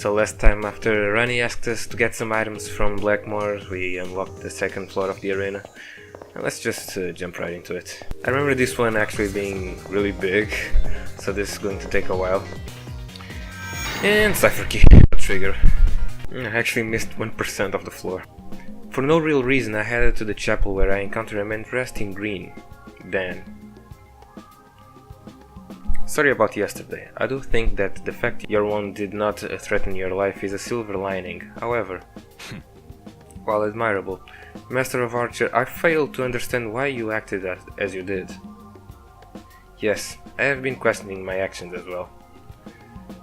So last time, after Rani asked us to get some items from Blackmore, we unlocked the second floor of the arena. And let's just jump right into it. I remember this one actually being really big, so this is going to take a while. And cipher key, trigger. I actually missed 1% of the floor. For no real reason, I headed to the chapel where I encountered a man dressed in green. Dan. Sorry about yesterday. I do think that the fact your wound did not threaten your life is a silver lining. However, while admirable, Master of Archer, I fail to understand why you acted as you did. Yes, I have been questioning my actions as well.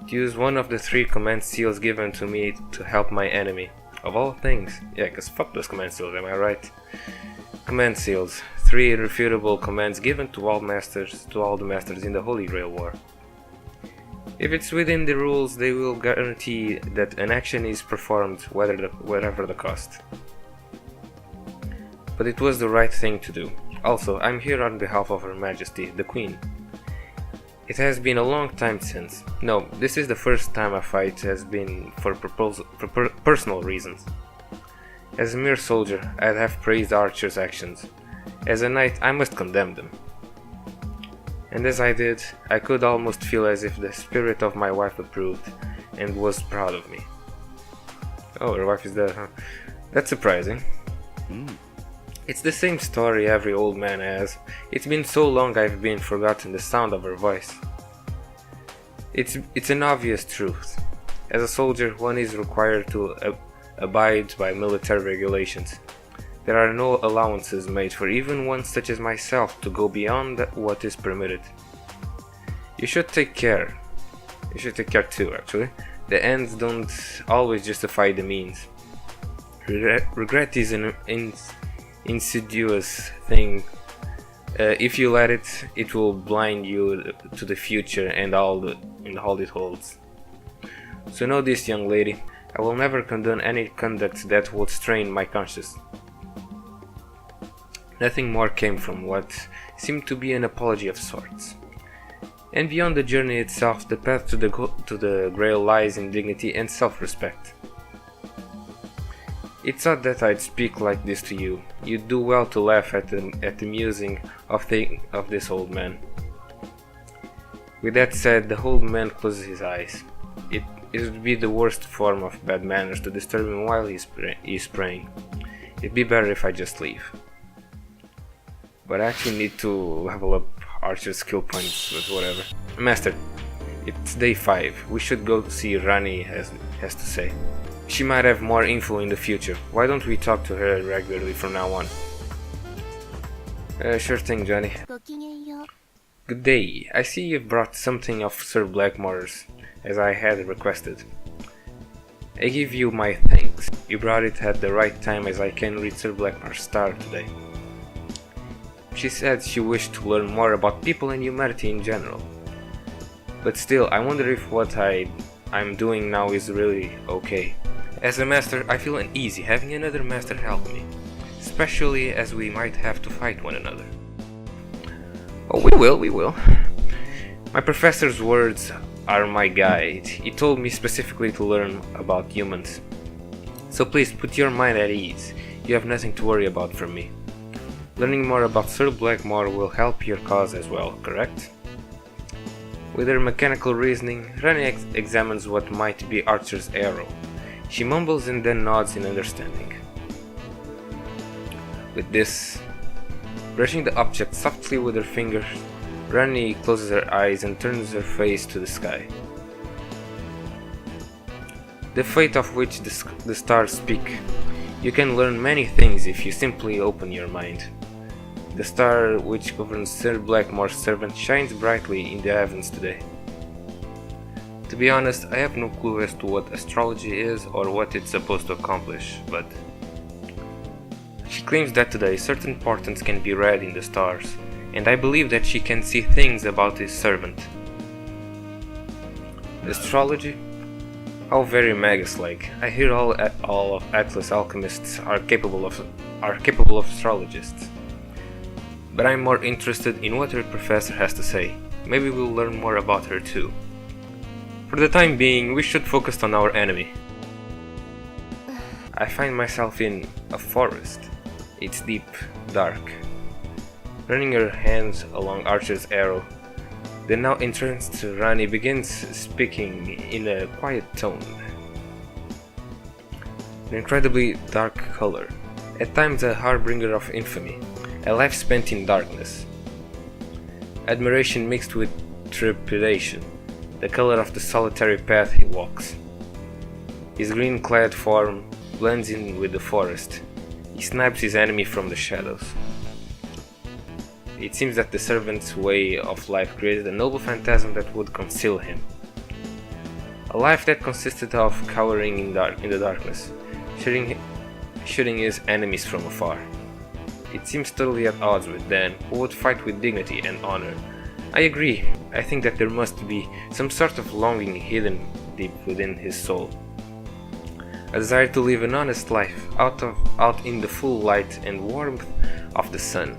To use one of the 3 command seals given to me to help my enemy. Of all things. Yeah, cause fuck those command seals, am I right? Command seals. 3 irrefutable commands given to all the masters in the Holy Grail War. If it's within the rules, they will guarantee that an action is performed whatever the cost. But it was the right thing to do. Also, I'm here on behalf of Her Majesty, the Queen. It has been a long time since. No, this is the first time a fight has been for personal reasons. As a mere soldier, I'd have praised Archer's actions. As a knight, I must condemn them. And as I did, I could almost feel as if the spirit of my wife approved and was proud of me. Oh, her wife is dead, huh? That's surprising. It's the same story every old man has. It's been so long I've been forgotten the sound of her voice. It's an obvious truth. As a soldier, one is required to abide by military regulations. There are no allowances made for even one such as myself to go beyond what is permitted. You should take care. You should take care too, actually. The ends don't always justify the means. Regret is an insidious thing. If you let it, it will blind you to the future and all it holds. So know this, young lady, I will never condone any conduct that would strain my conscience. Nothing more came from what seemed to be an apology of sorts. And beyond the journey itself, the path to the Grail lies in dignity and self-respect. It's odd that I'd speak like this to you. You'd do well to laugh at the musing of this old man. With that said, the old man closes his eyes. It would be the worst form of bad manners to disturb him while he's praying. It'd be better if I just leave. But I actually need to level up Archer's skill points, but whatever. Master, it's day 5. We should go see Rani has to say. She might have more info in the future. Why don't we talk to her regularly from now on? Sure thing, Johnny. Good day. I see you've brought something of Sir Blackmore's, as I had requested. I give you my thanks. You brought it at the right time, as I can read Sir Blackmore's star today. She said she wished to learn more about people and humanity in general. But still, I wonder if what I'm doing now is really okay. As a master, I feel uneasy having another master help me, especially as we might have to fight one another. Oh, we will. My professor's words are my guide. He told me specifically to learn about humans. So please put your mind at ease. You have nothing to worry about from me. Learning more about Sir Blackmore will help your cause as well, correct? With her mechanical reasoning, Rani examines what might be Archer's arrow. She mumbles and then nods in understanding. With this, brushing the object softly with her fingers, Rani closes her eyes and turns her face to the sky. The fate of which the stars speak. You can learn many things if you simply open your mind. The star which governs Sir Blackmore's servant shines brightly in the heavens today. To be honest, I have no clue as to what astrology is or what it's supposed to accomplish, but she claims that today certain portents can be read in the stars, and I believe that she can see things about his servant. Astrology? How very Magus-like. I hear all of Atlas alchemists are capable of astrologists. But I'm more interested in what her professor has to say. Maybe we'll learn more about her too. For the time being, we should focus on our enemy. I find myself in a forest. It's deep, dark. Running her hands along Archer's arrow, the now entranced Rani begins speaking in a quiet tone. An incredibly dark color, at times a harbinger of infamy, a life spent in darkness. Admiration mixed with trepidation, the color of the solitary path he walks. His green-clad form blends in with the forest. He snipes his enemy from the shadows. It seems that the servant's way of life created a noble phantasm that would conceal him. A life that consisted of cowering in the darkness, shooting his enemies from afar. It seems totally at odds with Dan, who would fight with dignity and honor. I agree. I think that there must be some sort of longing hidden deep within his soul. A desire to live an honest life, out in the full light and warmth of the sun.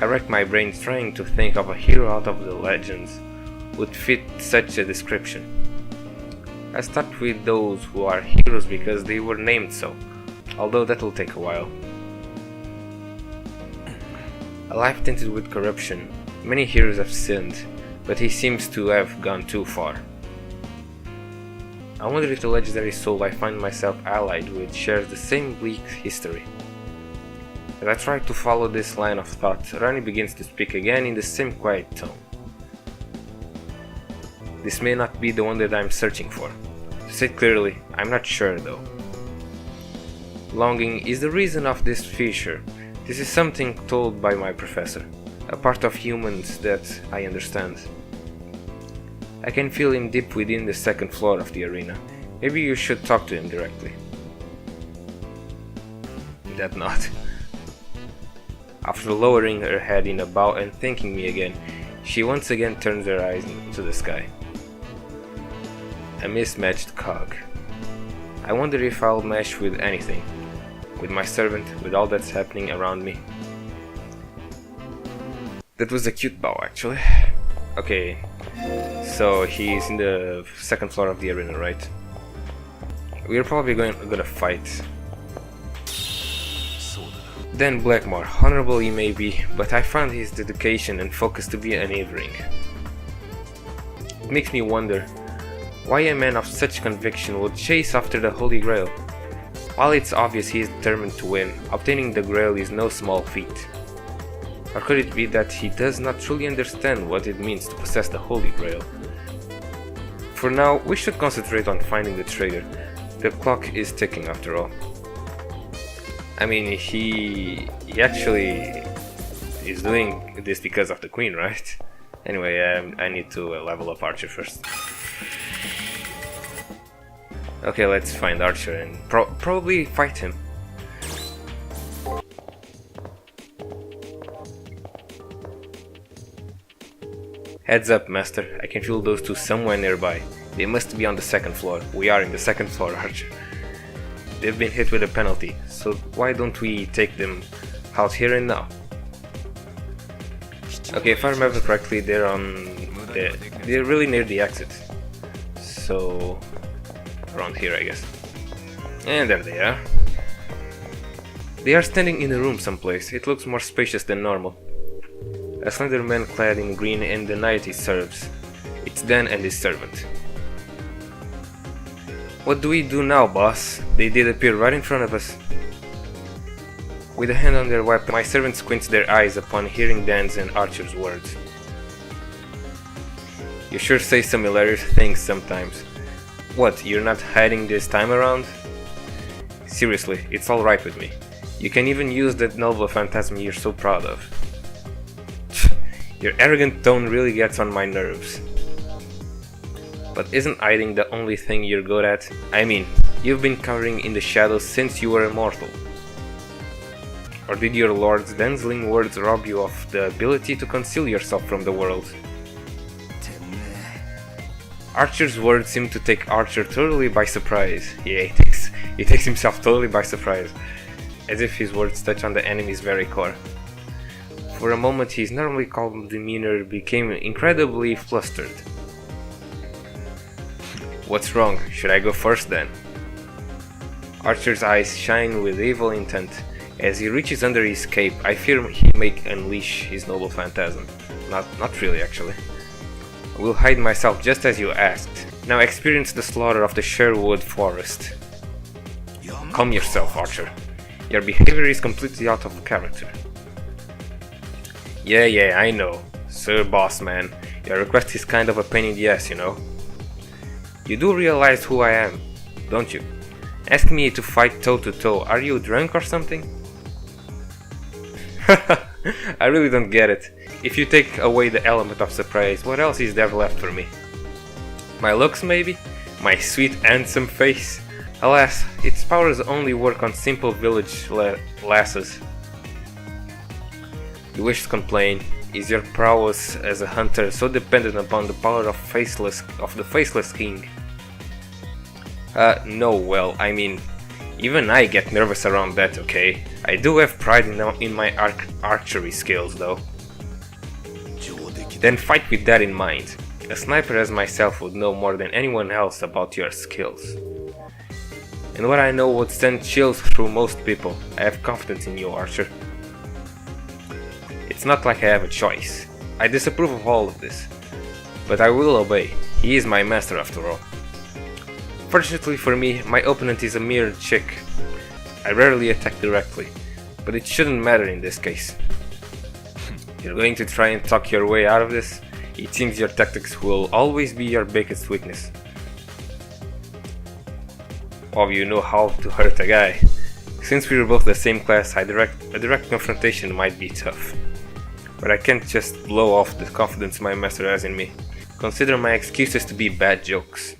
I racked my brain trying to think of a hero out of the legends would fit such a description. I start with those who are heroes because they were named so, although that will take a while. A life tainted with corruption. Many heroes have sinned, but he seems to have gone too far. I wonder if the legendary soul I find myself allied with shares the same bleak history. As I try to follow this line of thought, Rani begins to speak again in the same quiet tone. This may not be the one that I'm searching for. To say it clearly, I'm not sure though. Longing is the reason of this feature. This is something told by my professor, a part of humans that I understand. I can feel him deep within the second floor of the arena. Maybe you should talk to him directly. That nod. After lowering her head in a bow and thanking me again, she once again turns her eyes to the sky. A mismatched cog. I wonder if I'll mesh with anything. With my servant, with all that's happening around me. That was a cute bow, actually. Okay, so he's in the second floor of the arena, right? We're probably gonna fight. Dan Blackmore, honorable he may be, but I found his dedication and focus to be unwavering. It makes me wonder why a man of such conviction would chase after the Holy Grail. While it's obvious he is determined to win, obtaining the Grail is no small feat. Or could it be that he does not truly understand what it means to possess the Holy Grail? For now, we should concentrate on finding the traitor. The clock is ticking after all. I mean, he actually is doing this because of the Queen, right? Anyway, I need to level up Archer first. Okay, let's find Archer and probably fight him. Heads up, Master. I can feel those two somewhere nearby. They must be on the second floor. We are in the second floor, Archer. They've been hit with a penalty, so why don't we take them out here and now? Okay, if I remember correctly, they're really near the exit. So around here, I guess. And there they are. They are standing in a room someplace. It looks more spacious than normal. A slender man clad in green and the knight he serves. It's Dan and his servant. What do we do now, boss? They did appear right in front of us. With a hand on their weapon, my servant squints their eyes upon hearing Dan's and Archer's words. You sure say some hilarious things sometimes. What, you're not hiding this time around? Seriously, it's alright with me. You can even use that noble phantasm you're so proud of. Your arrogant tone really gets on my nerves. But isn't hiding the only thing you're good at? I mean, you've been cowering in the shadows since you were immortal. Or did your lord's dazzling words rob you of the ability to conceal yourself from the world? Archer's words seem to take Archer totally by surprise. Yeah, he takes himself totally by surprise, as if his words touch on the enemy's very core. For a moment his normally calm demeanor became incredibly flustered. What's wrong? Should I go first then? Archer's eyes shine with evil intent. As he reaches under his cape, I fear he may unleash his noble phantasm. Not really, actually. I will hide myself just as you asked. Now experience the slaughter of the Sherwood Forest. Calm yourself, Archer. Your behavior is completely out of character. Yeah, I know. Sir Boss Man, your request is kind of a pain in the ass, you know. You do realize who I am, don't you? Ask me to fight toe to toe. Are you drunk or something? I really don't get it. If you take away the element of surprise, what else is there left for me? My looks, maybe? My sweet, handsome face? Alas, its powers only work on simple village lasses. You wish to complain. Is your prowess as a hunter so dependent upon the power of the faceless king? No, well, I mean, even I get nervous around that, okay? I do have pride in my archery skills, though. Then fight with that in mind. A sniper as myself would know more than anyone else about your skills. And what I know would send chills through most people. I have confidence in you, Archer. It's not like I have a choice. I disapprove of all of this. But I will obey. He is my master after all. Fortunately for me, my opponent is a mere chick. I rarely attack directly, but it shouldn't matter in this case. You're going to try and talk your way out of this? It seems your tactics will always be your biggest weakness. Oh, you know how to hurt a guy. Since we were both the same class, a direct confrontation might be tough. But I can't just blow off the confidence my master has in me. Consider my excuses to be bad jokes.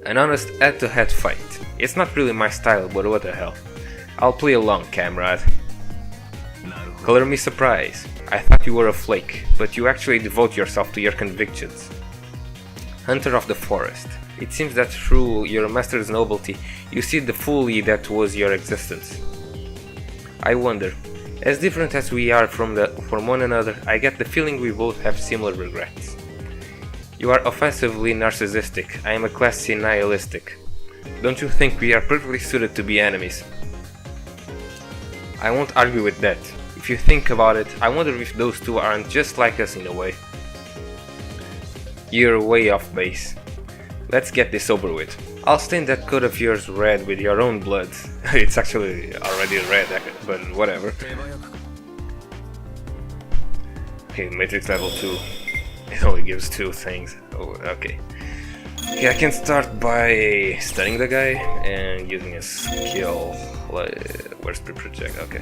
An honest head-to-head fight. It's not really my style, but what the hell. I'll play along, comrade. Color me surprised. I thought you were a flake, but you actually devote yourself to your convictions. Hunter of the Forest. It seems that through your master's nobility, you see the folly that was your existence. I wonder, as different as we are from one another, I get the feeling we both have similar regrets. You are offensively narcissistic, I am a classy nihilistic. Don't you think we are perfectly suited to be enemies? I won't argue with that. If you think about it, I wonder if those two aren't just like us in a way. You're way off base. Let's get this over with. I'll stain that coat of yours red with your own blood. It's actually already red, but whatever. Okay, Matrix level 2. It only gives 2 things. Oh, okay. Okay, I can start by stunning the guy and using a skill. Where's the project? Okay.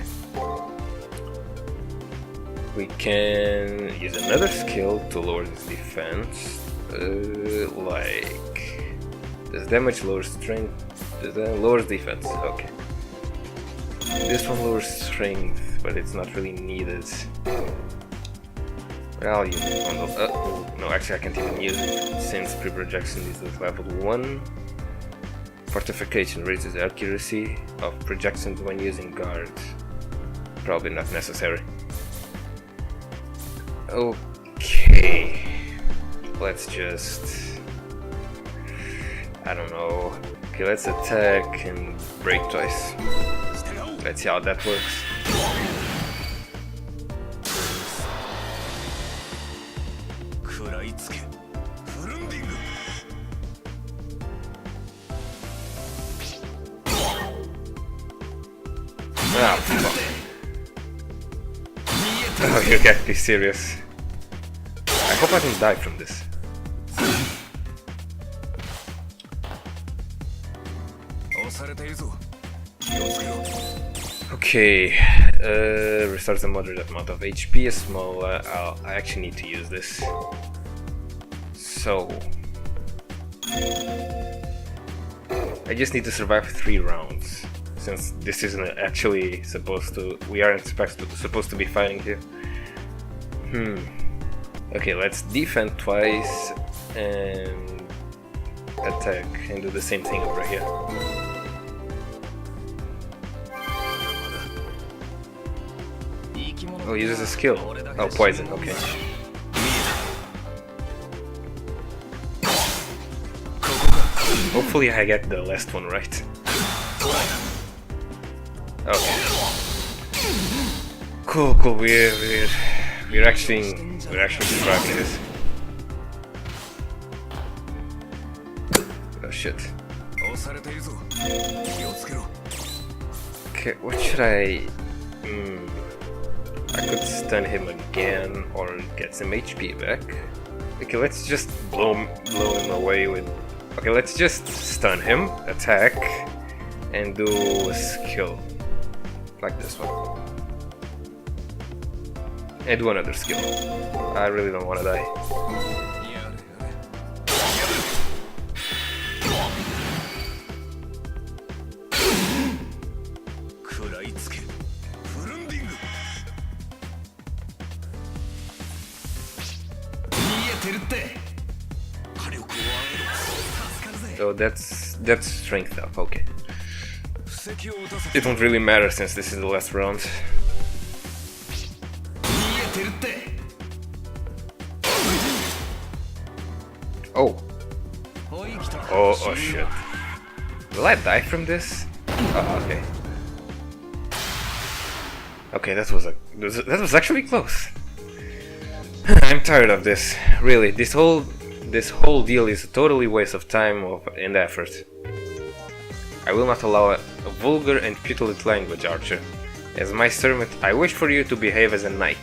We can use another skill to lower his defense. Does damage lower strength? Does that lowers defense? Okay. This one lowers strength, but it's not really needed. I'll use it on those. No, actually I can't even use it since pre-projection is at level 1. Fortification raises accuracy of projections when using guard. Probably not necessary. Okay. Let's just... I don't know. Okay, let's attack and break twice. Let's see how that works. Ah, fuck. Oh, you can't be serious. I hope I don't die from this. Okay, restores a moderate amount of HP, a small, I actually need to use this. So... I just need to survive 3 rounds, since this isn't actually we aren't supposed to be fighting here. Okay, let's defend twice and attack and do the same thing over here. Oh, uses a skill. Oh, poison, okay. Hopefully I get the last one right. Okay. Cool. We're actually surviving this. Oh shit. Okay, what should I... I could stun him again or get some HP back. Okay, let's just blow him away with... Okay, let's just stun him, attack, and do a skill. Like this one. And do another skill. I really don't want to die. So that's strength up, okay. It won't really matter since this is the last round. Oh. Oh shit. Will I die from this? Oh, okay. Okay, that was actually close. I'm tired of this. Really, this whole deal is a totally waste of time and effort. I will not allow a vulgar and petulant language, Archer. As my servant, I wish for you to behave as a knight.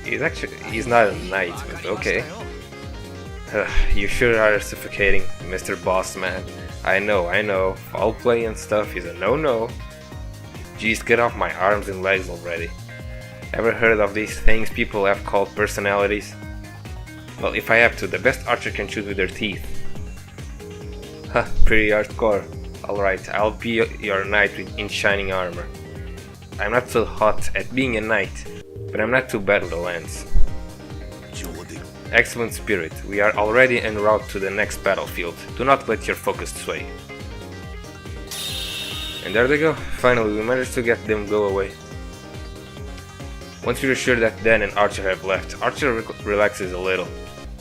He's not a knight, but okay. You sure are suffocating, Mr. Bossman. I know. Foul play and stuff is a no-no. Jeez, get off my arms and legs already. Ever heard of these things people have called personalities? Well, if I have to, the best archer can shoot with their teeth. Huh, pretty hardcore. Alright, I'll be your knight in shining armor. I'm not so hot at being a knight, but I'm not too bad with the lance. Excellent spirit, we are already en route to the next battlefield. Do not let your focus sway. And there they go. Finally, we managed to get them go away. Once we are sure that Dan and Archer have left, Archer relaxes a little.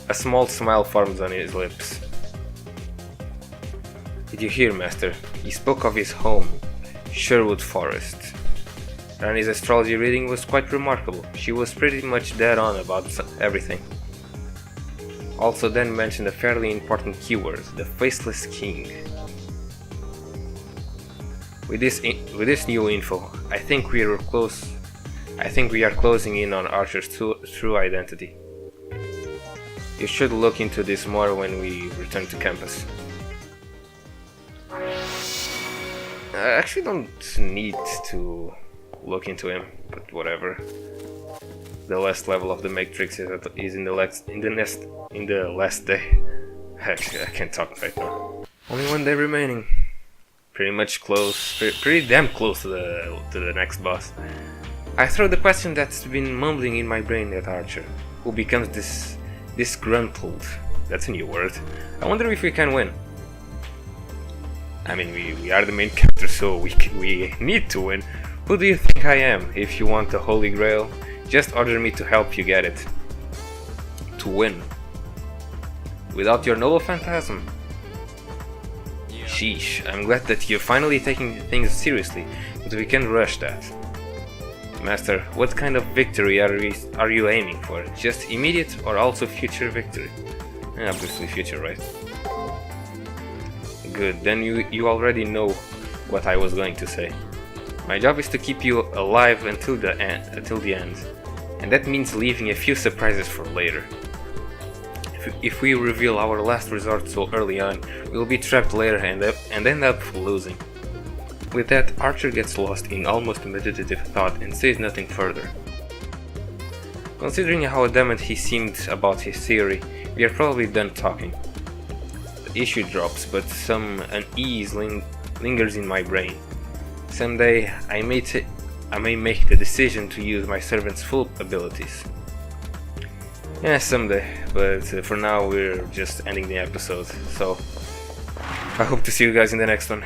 A small smile forms on his lips. Did you hear, Master? He spoke of his home, Sherwood Forest. Rani's astrology reading was quite remarkable. She was pretty much dead on about everything. Also, Dan mentioned a fairly important keyword, the Faceless King. With this new info, I think we are closing in on Archer's true identity. You should look into this more when we return to campus. I actually don't need to look into him, but whatever. The last level of the Matrix is in the last day. Actually, I can't talk right now. Only one day remaining. Pretty much close, pretty damn close to the next boss. I throw the question that's been mumbling in my brain at Archer. Who becomes disgruntled? That's a new word. I wonder if we can win. I mean, we are the main character, so we need to win. Who do you think I am? If you want the Holy Grail, just order me to help you get it. To win. Without your noble phantasm. Sheesh, I'm glad that you're finally taking things seriously, but we can't rush that. Master, what kind of victory are you aiming for? Just immediate or also future victory? Obviously future, right? Good, then you already know what I was going to say. My job is to keep you alive until the end, and that means leaving a few surprises for later. If we reveal our last resort so early on, we'll be trapped later and end up losing. With that, Archer gets lost in almost meditative thought and says nothing further. Considering how adamant he seemed about his theory, we are probably done talking. The issue drops, but some unease lingers in my brain. Someday, I may make the decision to use my servant's full abilities. Yeah, someday, but for now we're just ending the episode, so I hope to see you guys in the next one.